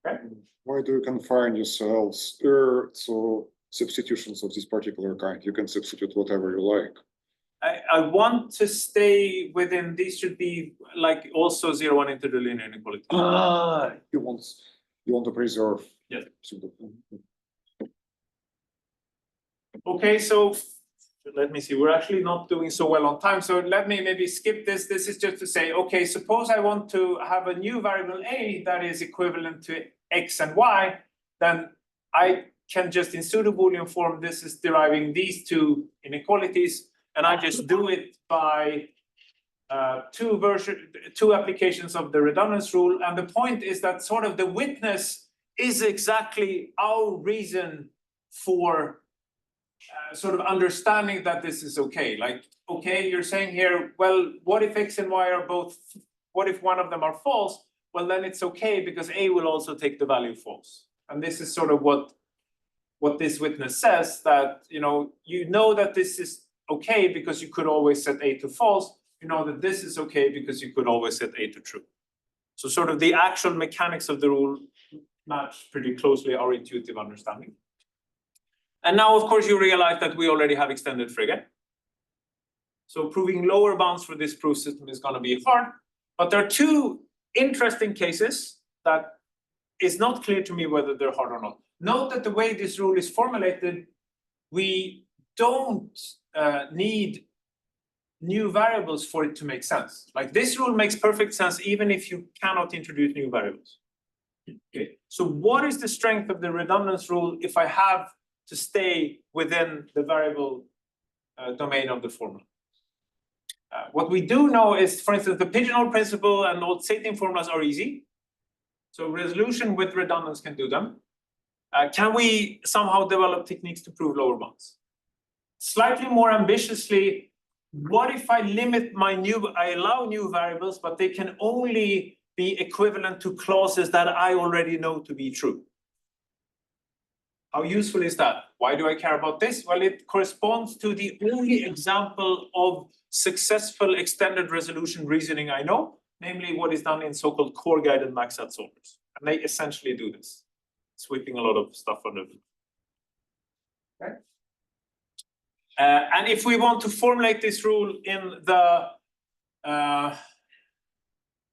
Okay. Why do you confine yourselves to substitutions of this particular kind? You can substitute whatever you like. I want to stay within, these should be like also 0-1 interlinear inequality. You want to preserve Yes. pseudo-Boolean. Okay, so let me see, we're actually not doing so well on time, so let me maybe skip this. This is just to say, okay, suppose I want to have a new variable a that is equivalent to x and y, then I can just in pseudo-Boolean form, this is deriving these two inequalities, and I just do it by two applications of the redundance rule. And the point is that sort of the witness is exactly our reason for sort of understanding that this is okay. Like, okay, you're saying here, well, what if x and y are both, what if one of them are false? Well, then it's okay because a will also take the value false. And this is sort of what this witness says, that you know that this is okay because you could always set a to false. You know that this is okay because you could always set a to true. So sort of the actual mechanics of the rule match pretty closely our intuitive understanding. And now, of course, you realize that we already have extended Frege. So proving lower bounds for this proof system is going to be hard. But there are two interesting cases that is not clear to me whether they're hard or not. Note that the way this rule is formulated, we don't need new variables for it to make sense. Like this rule makes perfect sense even if you cannot introduce new variables. Okay. So what is the strength of the redundance rule if I have to stay within the variable domain of the formula? What we do know is, for instance, the pigeonhole principle and old Sating formulas are easy. So resolution with redundance can do them. Can we somehow develop techniques to prove lower bounds? Slightly more ambitiously, what if I allow new variables, but they can only be equivalent to clauses that I already know to be true? How useful is that? Why do I care about this? Well, it corresponds to the only example of successful extended resolution reasoning I know, namely what is done in so-called core-guided MaxSAT solvers. And they essentially do this, sweeping a lot of stuff under them. Okay. And if we want to formulate this rule in the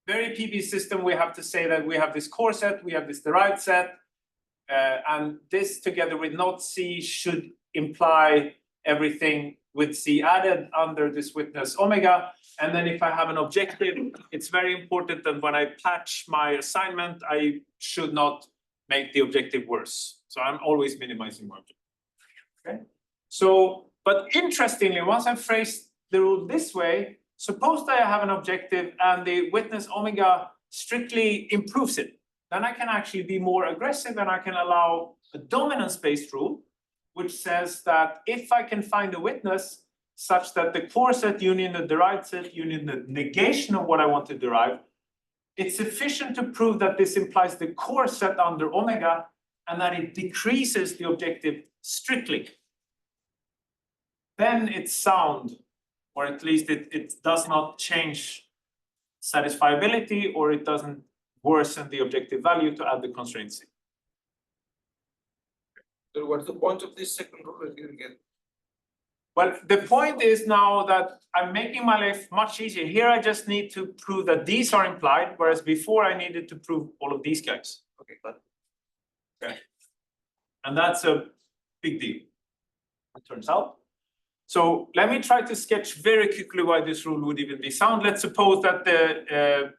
very PB system, we have to say that we have this core set, we have this derived set, and this together with not C should imply everything with C added under this witness omega. And then if I have an objective, it's very important that when I patch my assignment, I should not make the objective worse. So I'm always minimizing my objective. Okay. So, but interestingly, once I've phrased the rule this way, suppose that I have an objective and the witness omega strictly improves it. Then I can actually be more aggressive and I can allow a dominance-based rule, which says that if I can find a witness such that the core set union the derived set union the negation of what I want to derive, it's sufficient to prove that this implies the core set under omega and that it decreases the objective strictly. Then it's sound, or at least it does not change satisfiability, or it doesn't worsen the objective value to add the constraint C. So what's the point of this second rule again? Well, the point is now that I'm making my life much easier. Here I just need to prove that these are implied, whereas before I needed to prove all of these guys. Okay, but Okay. And that's a big deal, it turns out. So let me try to sketch very quickly why this rule would even be sound. Let's suppose that the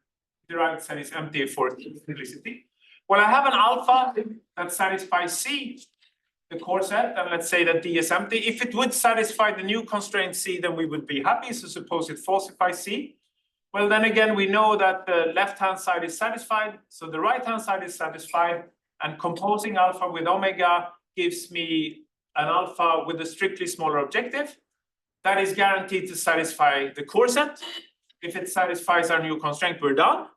derived set is empty for simplicity. Well, I have an alpha that satisfies C, the core set, and let's say that D is empty. If it would satisfy the new constraint C, then we would be happy. So suppose it falsifies C. Well, then again, we know that the left-hand side is satisfied. So the right-hand side is satisfied. And composing alpha with omega gives me an alpha with a strictly smaller objective. That is guaranteed to satisfy the core set. If it satisfies our new constraint, we're done.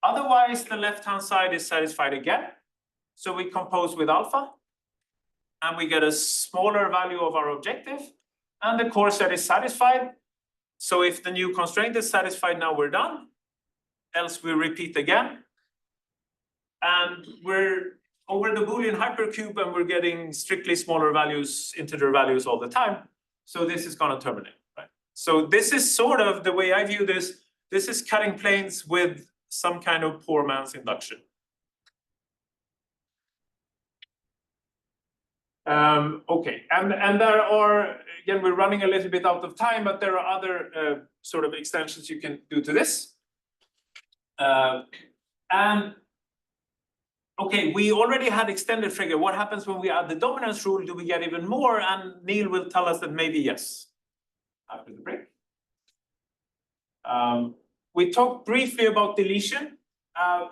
Otherwise, the left-hand side is satisfied again. So we compose with alpha. And we get a smaller value of our objective. And the core set is satisfied. So if the new constraint is satisfied, now we're done. Else we repeat again. And we're over the Boolean hypercube and we're getting strictly smaller values, integer values all the time. So this is going to terminate, right? So this is sort of the way I view this. This is cutting planes with some kind of poor man's induction. Okay, and there are, again, we're running a little bit out of time, but there are other sort of extensions you can do to this. And okay, we already had extended Frege. What happens when we add the dominance rule? Do we get even more? And Neil will tell us that maybe yes, after the break. We talked briefly about deletion.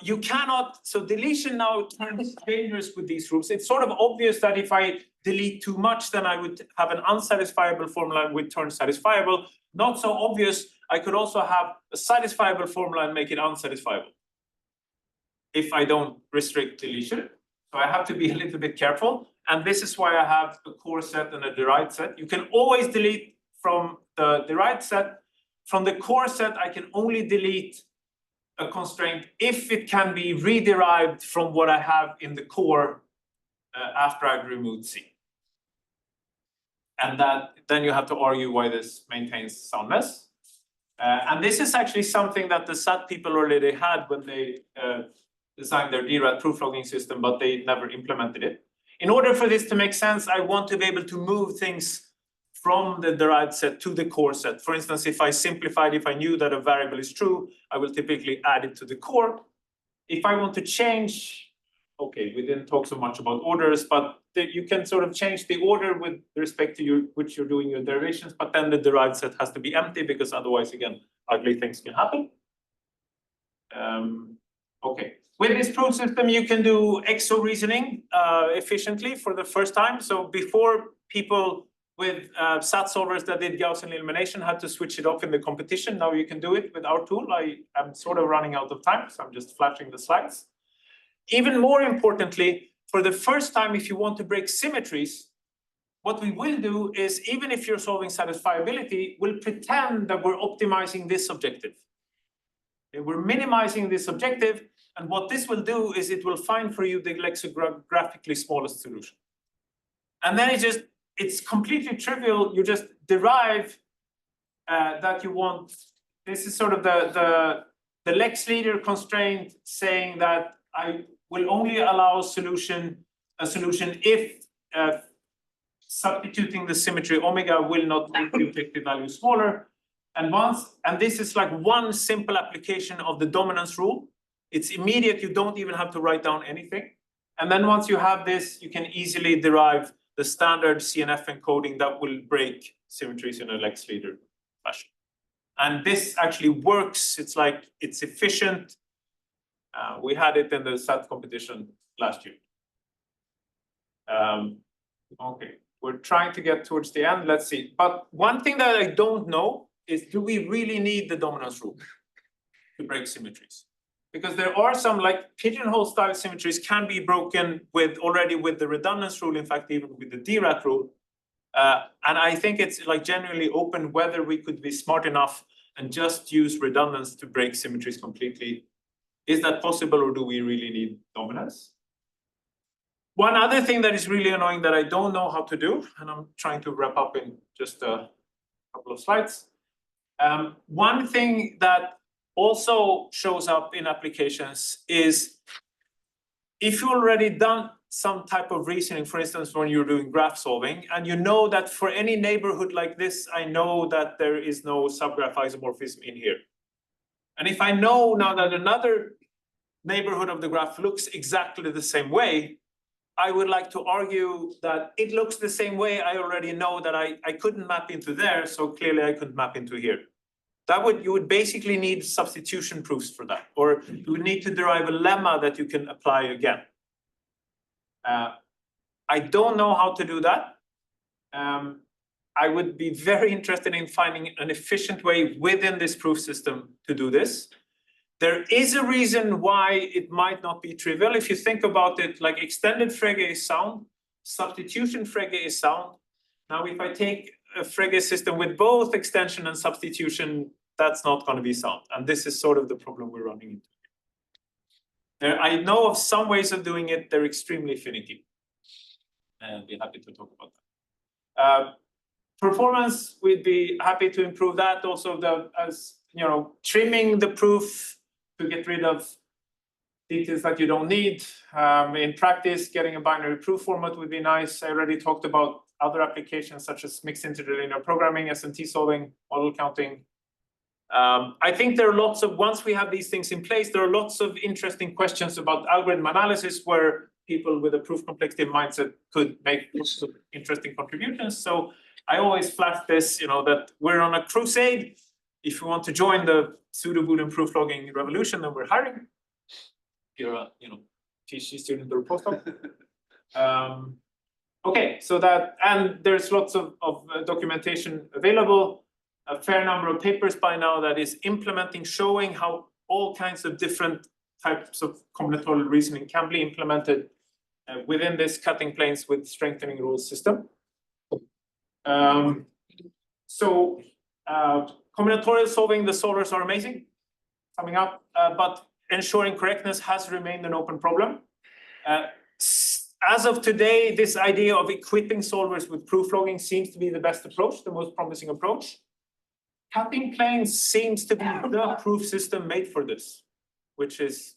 You cannot, so deletion now turns dangerous with these rules. It's sort of obvious that if I delete too much, then I would have an unsatisfiable formula and would turn satisfiable. Not so obvious, I could also have a satisfiable formula and make it unsatisfiable if I don't restrict deletion. So I have to be a little bit careful. And this is why I have a core set and a derived set. You can always delete from the derived set. From the core set, I can only delete a constraint if it can be rederived from what I have in the core after I've removed C. And that then you have to argue why this maintains soundness. And this is actually something that the SAT people already had when they designed their DRAT proof logging system, but they never implemented it. In order for this to make sense, I want to be able to move things from the derived set to the core set. For instance, if I simplified, if I knew that a variable is true, I will typically add it to the core. If I want to change, okay, we didn't talk so much about orders, but you can sort of change the order with respect to which you're doing your derivations, but then the derived set has to be empty because otherwise, again, ugly things can happen. Okay, with this proof system, you can do EXO reasoning efficiently for the first time. So before, people with SAT solvers that did Gaussian elimination had to switch it off in the competition. Now you can do it with our tool. I am sort of running out of time, so I'm just flashing the slides. Even more importantly, for the first time, if you want to break symmetries, what we will do is, even if you're solving satisfiability, we'll pretend that we're optimizing this objective. We're minimizing this objective, and what this will do is it will find for you the lexicographically smallest solution. And then it's completely trivial. You just derive that you want. This is sort of the Lex leader constraint saying that I will only allow a solution if substituting the symmetry omega will not make the objective value smaller. And this is like one simple application of the dominance rule. It's immediate. You don't even have to write down anything. And then once you have this, you can easily derive the standard CNF encoding that will break symmetries in a Lex leader fashion. And this actually works. It's efficient. We had it in the SAT competition last year. Okay, we're trying to get towards the end. Let's see. But one thing that I don't know is, do we really need the dominance rule to break symmetries? Because there are some, like pigeonhole style symmetries can be broken already with the redundance rule, in fact, even with the DRAT rule. And I think it's like generally open whether we could be smart enough and just use redundance to break symmetries completely. Is that possible, or do we really need dominance? One other thing that is really annoying that I don't know how to do, and I'm trying to wrap up in just a couple of slides. One thing that also shows up in applications is if you already done some type of reasoning, for instance, when you're doing graph solving, and you know that for any neighborhood like this, I know that there is no subgraph isomorphism in here. And if I know now that another neighborhood of the graph looks exactly the same way, I would like to argue that it looks the same way. I already know that I couldn't map into there, so clearly I couldn't map into here. You would basically need substitution proofs for that, or you would need to derive a lemma that you can apply again. I don't know how to do that. I would be very interested in finding an efficient way within this proof system to do this. There is a reason why it might not be trivial. If you think about it, like extended Frege is sound, substitution Frege is sound. Now, if I take a Frege system with both extension and substitution, that's not going to be sound. And this is sort of the problem we're running into. I know of some ways of doing it. They're extremely finicky. And be happy to talk about that. Performance, we'd be happy to improve that. Also, trimming the proof to get rid of details that you don't need. In practice, getting a binary proof format would be nice. I already talked about other applications such as mixed integer linear programming, SNT solving, model counting. I think there are lots of, once we have these things in place, there are lots of interesting questions about algorithm analysis where people with a proof complexity mindset could make lots of interesting contributions. So I always flash this, that we're on a crusade. If you want to join the pseudo-Boolean proof logging revolution, then we're hiring. If you're a, PhD student or postdoc. Okay, so that, and there's lots of documentation available, a fair number of papers by now that is implementing, showing how all kinds of different types of combinatorial reasoning can be implemented within this cutting planes with strengthening rules system. Combinatorial solving, the solvers are amazing, coming up, but ensuring correctness has remained an open problem. As of today, this idea of equipping solvers with proof logging seems to be the best approach, the most promising approach. Cutting planes seems to be the proof system made for this, which is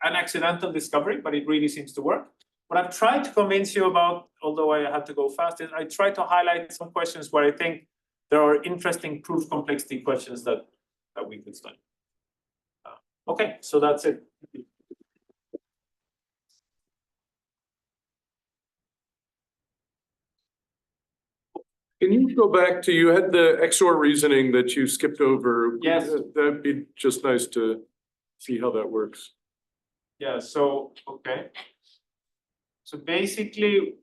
an accidental discovery, but it really seems to work. What I've tried to convince you about, although I had to go fast, is I tried to highlight some questions where I think there are interesting proof complexity questions that we could study. Okay, so that's it. Can you go back to, you had the XOR reasoning that you skipped over? Yes. That'd be just nice to see how that works. Yeah, so, okay. So basically,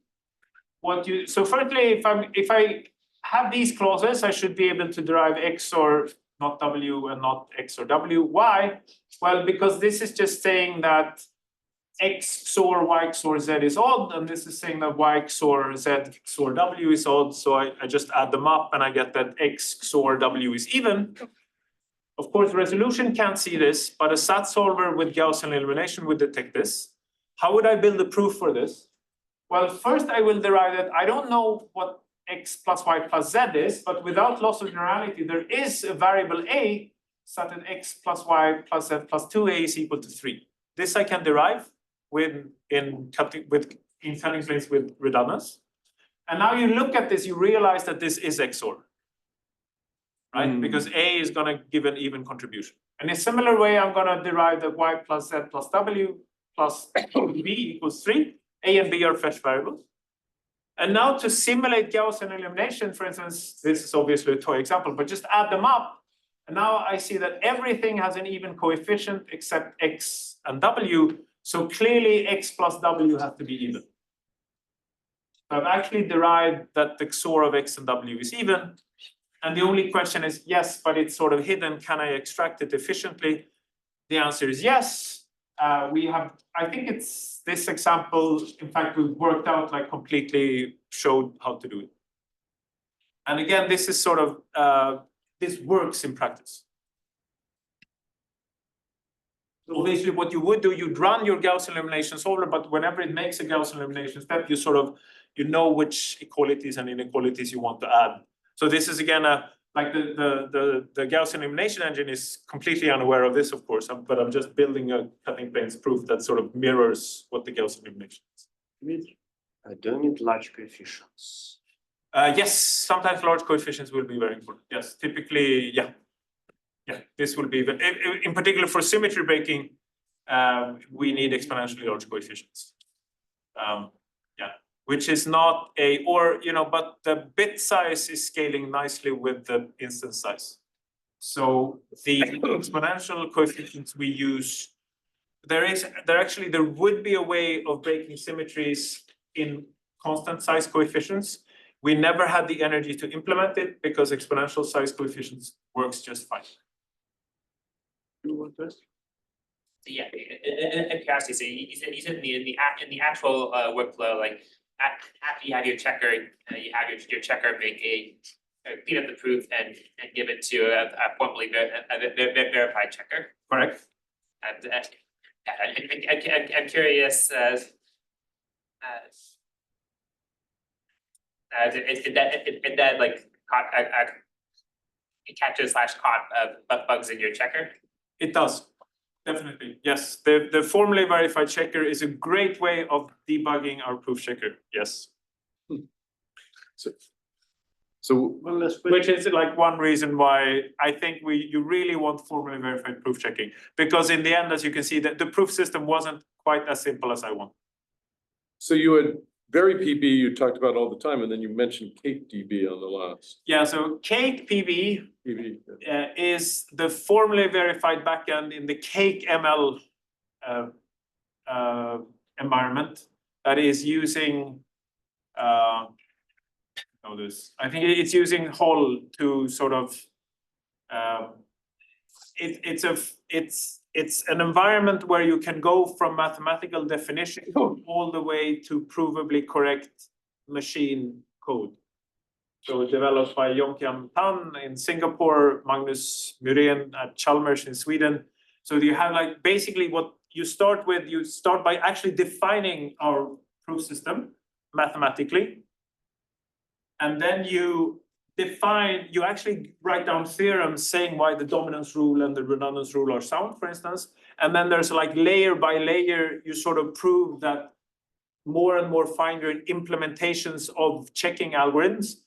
so firstly, if I have these clauses, I should be able to derive XOR not W and not XOR W. Why? Well, because this is just saying that X XOR Y XOR Z is odd, and this is saying that Y XOR Z XOR W is odd. So I just add them up and I get that X XOR W is even. Of course, resolution can't see this, but a SAT solver with Gaussian elimination would detect this. How would I build a proof for this? Well, first I will derive that I don't know what X plus Y plus Z is, but without loss of generality, there is a variable A such that X plus Y plus Z plus 2A is equal to 3. This I can derive in cutting planes with redundance. And now you look at this, you realize that this is XOR, right? Because A is going to give an even contribution. And in a similar way, I'm going to derive that Y plus Z plus W plus B equals 3. A and B are fetch variables. And now to simulate Gaussian elimination, for instance, this is obviously a toy example, but just add them up. And now I see that everything has an even coefficient except X and W. So clearly X plus W has to be even. So I've actually derived that the XOR of X and W is even. And the only question is, yes, but it's sort of hidden. Can I extract it efficiently? The answer is yes. I think it's this example, in fact, we've worked out, like completely showed how to do it. And again, this is sort of, this works in practice. Obviously, what you would do, you'd run your Gaussian elimination solver, but whenever it makes a Gaussian elimination step, you know which equalities and inequalities you want to add. So this is again like the Gaussian elimination engine is completely unaware of this, of course, but I'm just building a cutting planes proof that sort of mirrors what the Gaussian elimination is. Do you need large coefficients? Yes, sometimes large coefficients will be very important. Yes, typically, yeah. Yeah, this will be, in particular for symmetry breaking, we need exponentially large coefficients. Yeah, which is not but the bit size is scaling nicely with the instance size. So the exponential coefficients we use, there would be a way of breaking symmetries in constant size coefficients. We never had the energy to implement it because exponential size coefficients works just fine. Yeah, in curiosity, so you said in the actual workflow, like after you have your checker, you have your checker make clean up the proof and give it to a formally verified checker. Correct. And I'm curious. Is that like catches / caught bugs in your checker? It does. Definitely, yes. The formally verified checker is a great way of debugging our proof checker, yes. So One last question. Which is like one reason why I think you really want formally verified proof checking. Because in the end, as you can see, that the proof system wasn't quite as simple as I want. So you had very PB you talked about all the time, and then you mentioned Cake DB on the last. Yeah, so Cake PB PB. is the formally verified backend in the Cake ML environment that is using I think it's using Hull to sort of it's an environment where you can go from mathematical definition all the way to provably correct machine code. So developed by Yongkiam Tan in Singapore, Magnus Muren at Chalmers in Sweden. So you have like basically what you start with, you start by actually defining our proof system mathematically. And then you actually write down theorems saying why the dominance rule and the redundance rule are sound, for instance. And then there's like layer by layer, you sort of prove that more and more fine-grained implementations of checking algorithms.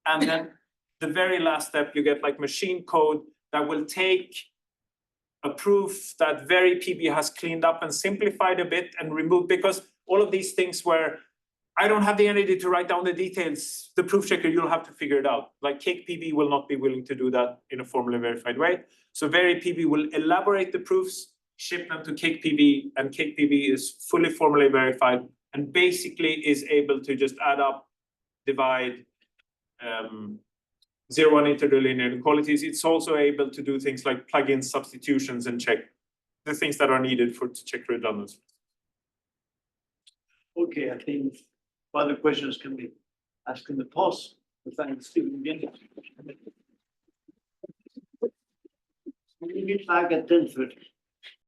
And then the very last step, you get like machine code that will take a proof that very PB has cleaned up and simplified a bit and removed, because all of these things where I don't have the energy to write down the details, the proof checker, you'll have to figure it out. Like Cake PB will not be willing to do that in a formally verified way. So very PB will elaborate the proofs, ship them to Cake PB, and Cake PB is fully formally verified and basically is able to just add up, divide, zero and interlinear inequalities. It's also able to do things like plug in substitutions and check the things that are needed to check redundancy. Okay, I think further questions can be asked in the post. Thanks, Stephen. We'll get back at 10:30.